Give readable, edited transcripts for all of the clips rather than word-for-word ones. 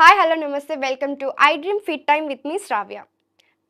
Hi hello namaste welcome to I dream fit time with me Sravya.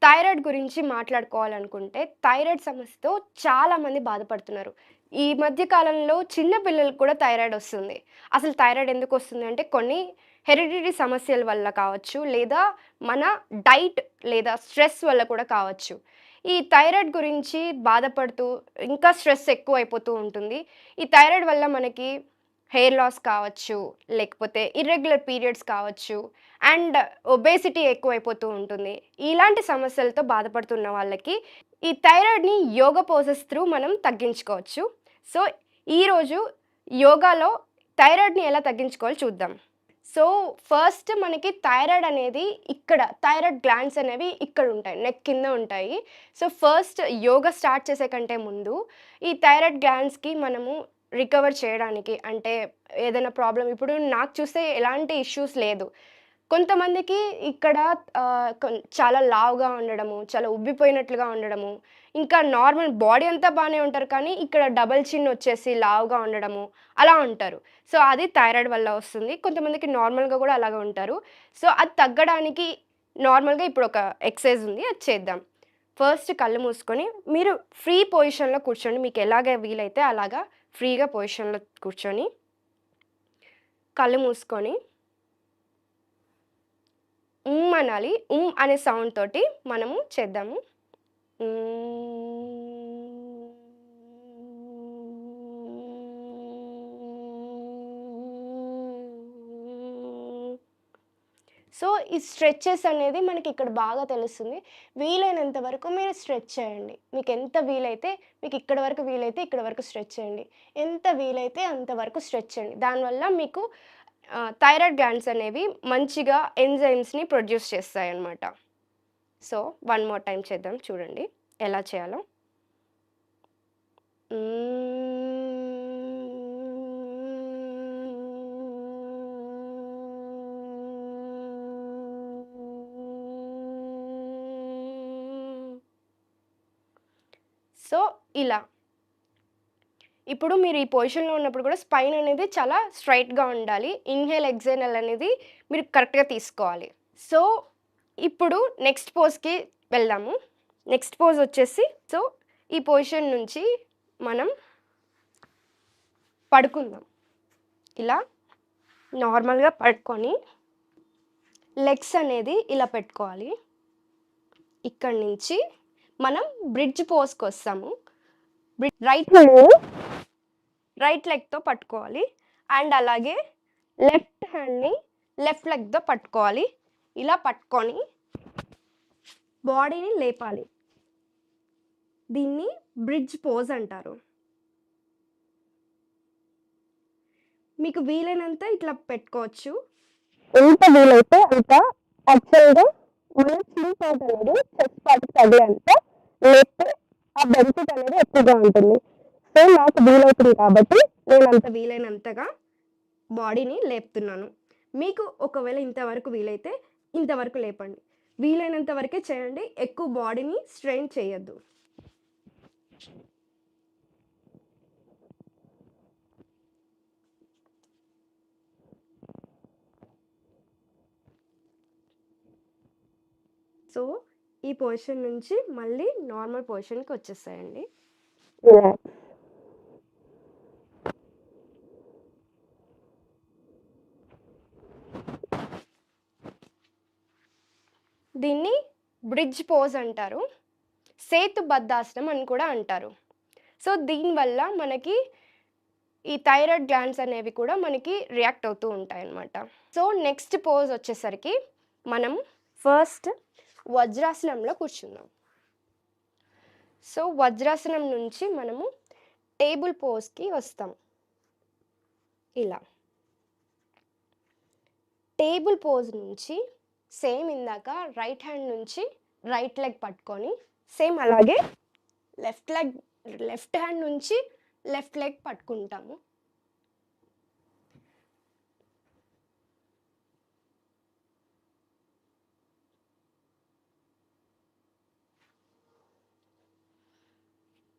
Thyroid గురించి మాట్లాడుకోవాలనుకుంటే thyroid సమస్యతో చాలామంది బాధపడుతున్నారు. ఈ మధ్య కాలంలో చిన్న పిల్లలకు కూడా థైరాయిడ్ వస్తుంది. అసలు థైరాయిడ్ ఎందుకు వస్తుంది అంటే కొన్ని హెరిడిటరీ సమస్యల వల్ల కావచ్చు, లేదా మన డైట్ లేదా స్ట్రెస్ వల్ల కూడా కావచ్చు. ఈ థైరాయిడ్ గురించి బాధపడుతూ ఇంకా స్ట్రెస్ ఎక్కువైపోతూ ఉంటుంది. ఈ థైరాయిడ్ వల్ల మనకి హెయిర్ లాస్ కావచ్చు, లేకపోతే ఇర్రెగ్యులర్ పీరియడ్స్ కావచ్చు, అండ్ ఒబేసిటీ ఎక్కువైపోతూ ఉంటుంది. ఇలాంటి సమస్యలతో బాధపడుతున్న వాళ్ళకి ఈ థైరాయిడ్‌ని యోగా పోజెస్ త్రూ మనం తగ్గించుకోవచ్చు. సో, ఈరోజు యోగాలో థైరాయిడ్‌ని ఎలా తగ్గించుకోవాలో చూద్దాం. సో, ఫస్ట్ మనకి థైరాయిడ్ అనేది ఇక్కడ థైరాయిడ్ గ్లాండ్స్ అనేవి ఇక్కడుంటాయి. నెక్ కింద ఉంటాయి. సో, ఫస్ట్ యోగా స్టార్ట్ చేసే కంటే ముందు ఈ థైరాయిడ్ గ్లాండ్స్‌కి మనము రికవర్ చేయడానికి అంటే ఏదైనా ప్రాబ్లమ్ ఇప్పుడు నాకు చూస్తే ఎలాంటి ఇష్యూస్ లేదు. కొంతమందికి ఇక్కడ చాలా లావుగా ఉండడము, చాలా ఉబ్బిపోయినట్లుగా ఉండడము, ఇంకా నార్మల్ బాడీ అంతా బానే ఉంటారు. కానీ ఇక్కడ డబుల్ చిన్ వచ్చేసి లావుగా ఉండడము అలా ఉంటారు. సో, అది థైరాయిడ్ వల్ల వస్తుంది. కొంతమందికి నార్మల్‌గా కూడా అలాగే ఉంటారు. సో, అది తగ్గడానికి నార్మల్‌గా ఇప్పుడు ఒక ఎక్సర్సైజ్ ఉంది. అది చేద్దాం. ఫస్ట్ కళ్ళు మూసుకొని మీరు ఫ్రీ పొజిషన్‌లో కూర్చోండి. మీకు ఎలాగ వీలైతే అలాగా ఫ్రీగా పొజిషన్‌లో కూర్చొని, కళ్ళు మూసుకొని అనాలి. అనే సౌండ్ తోటి మనము చేద్దాము. సో, ఈ స్ట్రెచెస్ అనేది మనకి ఇక్కడ బాగా తెలుస్తుంది. వీలైనంత వరకు మీరు స్ట్రెచ్ చేయండి. మీకెంత వీలైతే మీకిక్కడి వరకు వీలైతే ఇక్కడి వరకు స్ట్రెచ్ చేయండి. ఎంత వీలైతే అంత వరకు స్ట్రెచ్ చేయండి. దానివల్ల మీకు థైరాయిడ్ గ్లాండ్స్ అనేవి మంచిగా ఎంజైమ్స్‌ని ప్రొడ్యూస్ చేస్తాయన్నమాట. సో, వన్ మోర్ టైమ్ చేద్దాం చూడండి ఎలా చేయాలో. సో, ఇలా. ఇప్పుడు మీరు ఈ పొజిషన్‌లో ఉన్నప్పుడు కూడా స్పైన్ అనేది చాలా స్ట్రెయిట్‌గా ఉండాలి. ఇన్‌హేల్, ఎక్స్‌హేల్ అనేది మీరు కరెక్ట్‌గా తీసుకోవాలి. సో, ఇప్పుడు నెక్స్ట్ పోజ్‌కి వెళ్దాము. నెక్స్ట్ పోజ్ వచ్చేసి సో, ఈ పొజిషన్ నుంచి మనం పడుకుందాం. ఇలా నార్మల్‌గా పడుకొని లెగ్స్ అనేది ఇలా పెట్టుకోవాలి. ఇక్కడి నుంచి మనం బ్రిడ్జ్ పోజ్‌కొస్తాము. రైట్ లెగ్‌తో పట్టుకోవాలి. అండ్ అలాగే లెఫ్ట్ హ్యాండ్‌ని లెఫ్ట్ లెగ్‌తో పట్టుకోవాలి. ఇలా పట్టుకొని బాడీని లేపాలి. దీన్ని బ్రిడ్జ్ పోజ్ అంటారు. మీకు వీలైనంత ఇట్లా పెట్టుకోవచ్చు. ఎంత వీలైతే అంత యాక్చువల్‌గా మన చిన్ పార్ట్ అనేది చెస్ట్ పార్ట్‌కి తగిలేంత లేపితే ఆ బెనిఫిట్ అనేది ఎక్కువగా ఉంటుంది. సో, నాకు వీలవుతుంది కాబట్టి నేనంత వీలైనంతగా బాడీని లేపుతున్నాను. మీకు ఒకవేళ ఇంతవరకు వీలైతే ఇంతవరకు లేపండి. వీలైనంత వరకే చేయండి. ఎక్కువ బాడీని స్ట్రెయిన్ చేయొద్దు. సో, ఈ పొజిషన్ నుంచి మళ్ళీ నార్మల్ పొజిషన్‌కి వచ్చేసేయండి. రిలాక్స్. దీన్ని బ్రిడ్జ్ పోజ్ అంటారు. సేతుబద్ధాసనం అని కూడా అంటారు. సో, దీనివల్ల మనకి ఈ థైరాయిడ్ గ్లాండ్స్ అనేవి కూడా మనకి రియాక్ట్ అవుతూ ఉంటాయన్నమాట. సో, నెక్స్ట్ పోజ్ వచ్చేసరికి మనం ఫస్ట్ వజ్రాసనంలో కూర్చుందాం. సో, వజ్రాసనం నుంచి మనము టేబుల్ పోజ్‌కి వస్తాం. ఇలా. టేబుల్ పోజ్ నుంచి సేమ్ ఇందాక రైట్ హ్యాండ్ నుంచి రైట్ లెగ్ పట్టుకొని సేమ్ అలాగే లెఫ్ట్ హ్యాండ్ నుంచి లెఫ్ట్ లెగ్ పట్టుకుంటాము.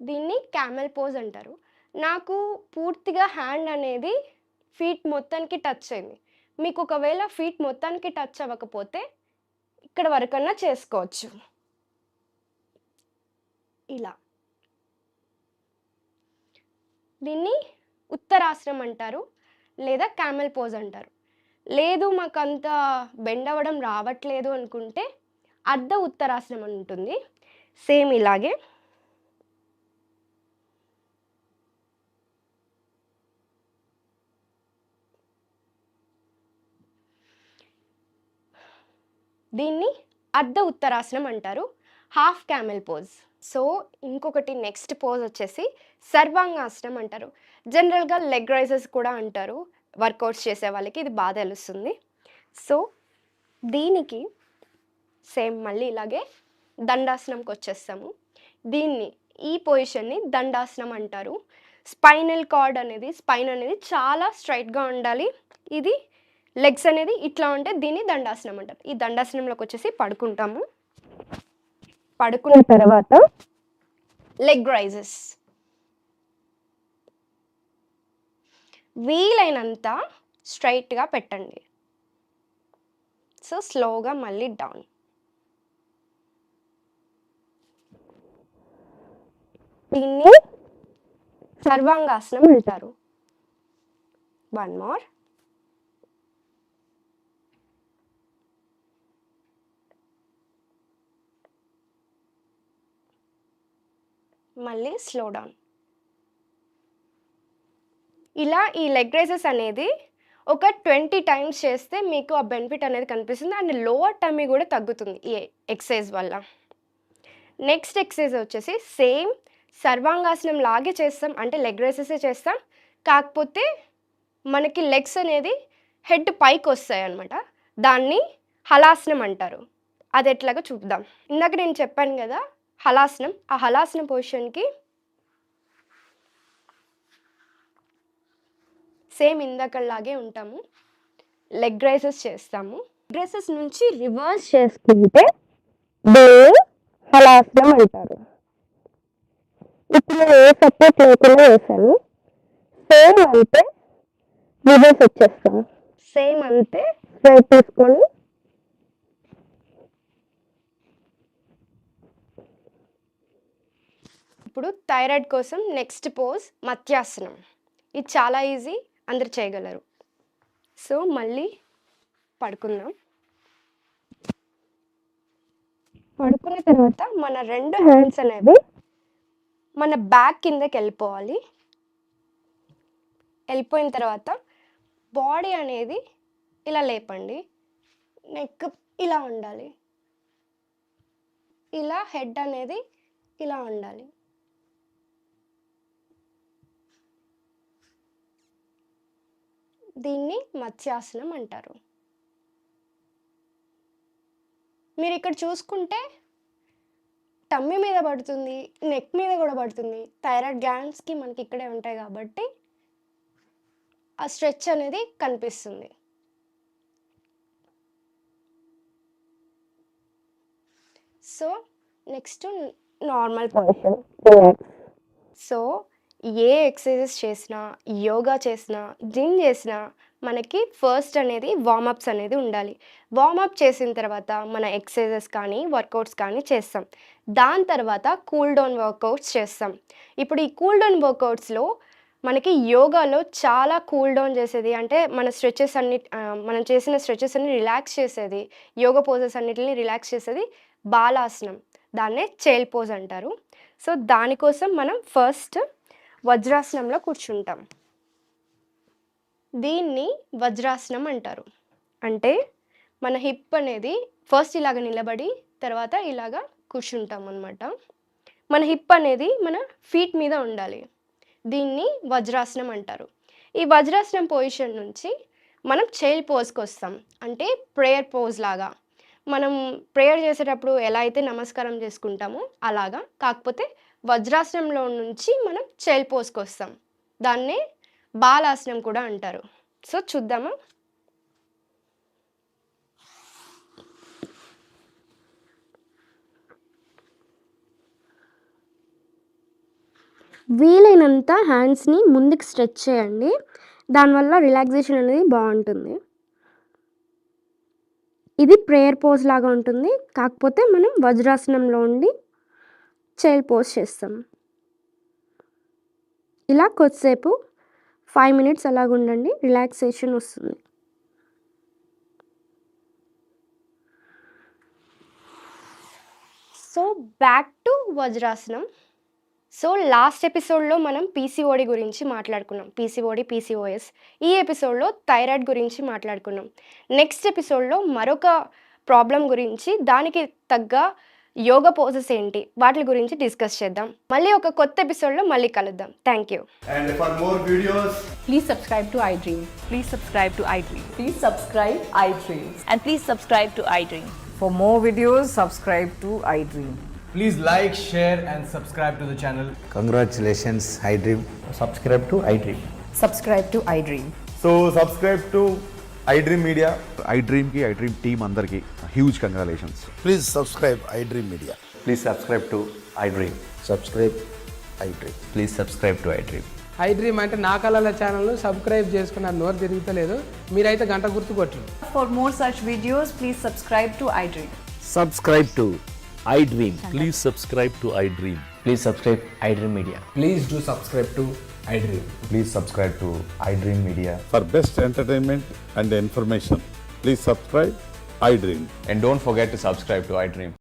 దీన్ని క్యామెల్ పోజ్ అంటారు. నాకు పూర్తిగా హ్యాండ్ అనేది ఫీట్ మొత్తానికి టచ్ అయింది. మీకు ఒకవేళ ఫీట్ మొత్తానికి టచ్ అవ్వకపోతే ఇక్కడ వరకన్నా చేసుకోవచ్చు. ఇలా. దీన్ని ఉత్తరాసనం అంటారు. లేదా క్యామెల్ పోజ్ అంటారు. లేదు మాకంత బెండ్ అవ్వడం రావట్లేదు అనుకుంటే అర్ధ ఉత్తరాసనం అని ఉంటుంది. సేమ్ ఇలాగే. దీన్ని అర్ధ ఉత్తరాసనం అంటారు. Half camel pose. సో ఇంకొకటి నెక్స్ట్ పోజ్ వచ్చేసి సర్వాంగాసనం అంటారు. జనరల్గా లెగ్ రైజెస్ కూడా అంటారు. వర్కౌట్స్ చేసే వాళ్ళకి ఇది బాగా తెలుస్తుంది. సో దీనికి సేమ్ మళ్ళీ ఇలాగే దండాసనంకి వచ్చేస్తాము. ఈ పొజిషన్ని దండాసనం అంటారు. స్పైన్ అనేది చాలా స్ట్రైట్గా ఉండాలి. ఇది లెగ్స్ అనేది ఇట్లా ఉంటే దీన్ని దండాసనం అంటారు. ఈ దండాసనంలోకి వచ్చేసి పడుకుంటాము. పడుకున్న తర్వాత లెగ్ రైజెస్. వీలైనంత స్ట్రైట్గా పెట్టండి. సో స్లోగా మళ్ళీ డౌన్. దీన్ని సర్వాంగాసనం అంటారు. One more. మళ్ళీ స్లో డౌన్. ఇలా ఈ లెగ్ రైజెస్ అనేది ఒక 20 టైమ్స్ చేస్తే మీకు ఆ బెనిఫిట్ అనేది కనిపిస్తుంది. అండ్ లోవర్ టమ్మీ కూడా తగ్గుతుంది ఈ ఎక్సర్సైజ్ వల్ల. నెక్స్ట్ ఎక్సర్సైజ్ వచ్చేసి సేమ్ సర్వాంగాసనం లాగే చేస్తాం. అంటే లెగ్ రైజెసే చేస్తాం. కాకపోతే మనకి లెగ్స్ అనేది హెడ్ పైకి వస్తాయి అన్నమాట. దాన్ని హలాసనం అంటారు. అది ఎట్లాగో చూద్దాం. ఇందాక నేను చెప్పాను కదా హలాసనం. ఆ హలాసనం పొజిషన్కి సేమ్ ఇందాకలాగే ఉంటాము. లెగ్ రైజెస్ చేస్తాము. లెగ్ రైజెస్ నుంచి రివర్స్ చేసుకుంటే దీన్ని హలాసనం అంటారు. ఇప్పుడు నేను ఏ సపోర్ట్ లేకుండా వేసాను. సేమ్ అంటే రివర్స్ వచ్చేస్తాము. సేమ్ అంతే స్ట్రైట్ తీసుకొని ఇప్పుడు థైరాయిడ్ కోసం నెక్స్ట్ పోజ్ మత్స్యాసనం. ఇది చాలా ఈజీ, అందరు చేయగలరు. సో మళ్ళీ పడుకుందాం. పడుకున్న తర్వాత మన 2 హ్యాండ్స్ అనేవి మన బ్యాక్ కిందకి వెళ్ళిపోవాలి. వెళ్ళిపోయిన తర్వాత బాడీ అనేది ఇలా లేపండి. నెక్ ఇలా ఉండాలి. ఇలా హెడ్ అనేది ఇలా ఉండాలి. దీన్ని మత్స్యాసనం అంటారు. మీరు ఇక్కడ చూసుకుంటే టమ్మీ మీద పడుతుంది, నెక్ మీద కూడా పడుతుంది. థైరాయిడ్ గ్లాండ్స్కి మనకి ఇక్కడే ఉంటాయి కాబట్టి ఆ స్ట్రెచ్ అనేది కనిపిస్తుంది. So next normal position. So ఏ ఎక్సర్సైజెస్ చేసినా, యోగా చేసినా, జిమ్ చేసినా మనకి ఫస్ట్ అనేది వార్మప్స్ అనేది ఉండాలి. వార్మప్ చేసిన తర్వాత మన ఎక్సర్సైజెస్ కానీ వర్కౌట్స్ కానీ చేస్తాం. దాని తర్వాత కూల్ డౌన్ వర్కౌట్స్ చేస్తాం. ఇప్పుడు ఈ కూల్ డౌన్ వర్కౌట్స్లో మనకి యోగాలో చాలా కూల్ డౌన్ చేసేది అంటే మనం చేసిన స్ట్రెచెస్ అన్ని రిలాక్స్ చేసేది, యోగా పోజెస్ అన్నిటిని రిలాక్స్ చేసేది బాలాసనం. దాన్నే చైల్డ్ పోజ్ అంటారు. సో దానికోసం మనం ఫస్ట్ వజ్రాసనంలో కూర్చుంటాం. దీన్ని వజ్రాసనం అంటారు. అంటే మన హిప్ అనేది ఫస్ట్ ఇలాగ నిలబడి తర్వాత ఇలాగ కూర్చుంటాం అన్నమాట. మన హిప్ అనేది మన ఫీట్ మీద ఉండాలి. దీన్ని వజ్రాసనం అంటారు. ఈ వజ్రాసనం పొజిషన్ నుంచి మనం చైల్డ్ పోజ్కి వస్తాం. అంటే ప్రేయర్ పోజ్ లాగా. మనం ప్రేయర్ చేసేటప్పుడు ఎలా అయితే నమస్కారం చేసుకుంటామో అలాగా, కాకపోతే వజ్రాసనంలో నుంచి మనం చైల్డ్ పోజ్కి వస్తాం. దాన్నే బాలాసనం కూడా అంటారు. సో చూద్దామా. వీలైనంత హ్యాండ్స్ని ముందుకు స్ట్రెచ్ చేయండి. దానివల్ల రిలాక్సేషన్ అనేది బాగుంటుంది. ఇది ప్రేయర్ పోజ్ లాగా ఉంటుంది. కాకపోతే మనం వజ్రాసనంలో ఉండి చైల్డ్ పోజ్ చేస్తాం. ఇలా కొద్దిసేపు 5 మినిట్స్ అలాగ ఉండండి, రిలాక్సేషన్ వస్తుంది. సో బ్యాక్ టు వజ్రాసనం. సో లాస్ట్ ఎపిసోడ్లో మనం పీసీఓడి గురించి మాట్లాడుకున్నాం. PCOD, PCOS. ఈ ఎపిసోడ్లో థైరాయిడ్ గురించి మాట్లాడుకున్నాం. నెక్స్ట్ ఎపిసోడ్లో మరొక ప్రాబ్లం గురించి, దానికి తగ్గ యోగా పోజెస్ ఏంటి, వాటి గురించి డిస్కస్ చేద్దాం. మళ్ళీ ఒక కొత్త ఎపిసోడ్లో మళ్ళీ కలుద్దాం. Thank you. And for more videos, Please subscribe to iDream. Please subscribe to iDream. Please subscribe iDream. And please subscribe to iDream. For more videos, subscribe to iDream. please like, share and subscribe to the channel. Congratulations, iDream. Subscribe to iDream. Subscribe to iDream. So subscribe to iDream Media. iDream की iDream team अंदर की huge congratulations. Please subscribe iDream Media. Please subscribe to iDream. Subscribe iDream. Please subscribe to iDream. iDream అంటే నా కళల ఛానల్ను subscribe చేసుకున్న నోరు తిరుగుతలేదు, మీరైతే గంట గుర్తు కొట్టండి. For more such videos, please subscribe to iDream. Subscribe to iDream. Please subscribe to iDream. Please subscribe iDream Media. Please do subscribe to iDream. Please subscribe to iDream Media. For best entertainment and information, please subscribe iDream. And don't forget to subscribe to iDream.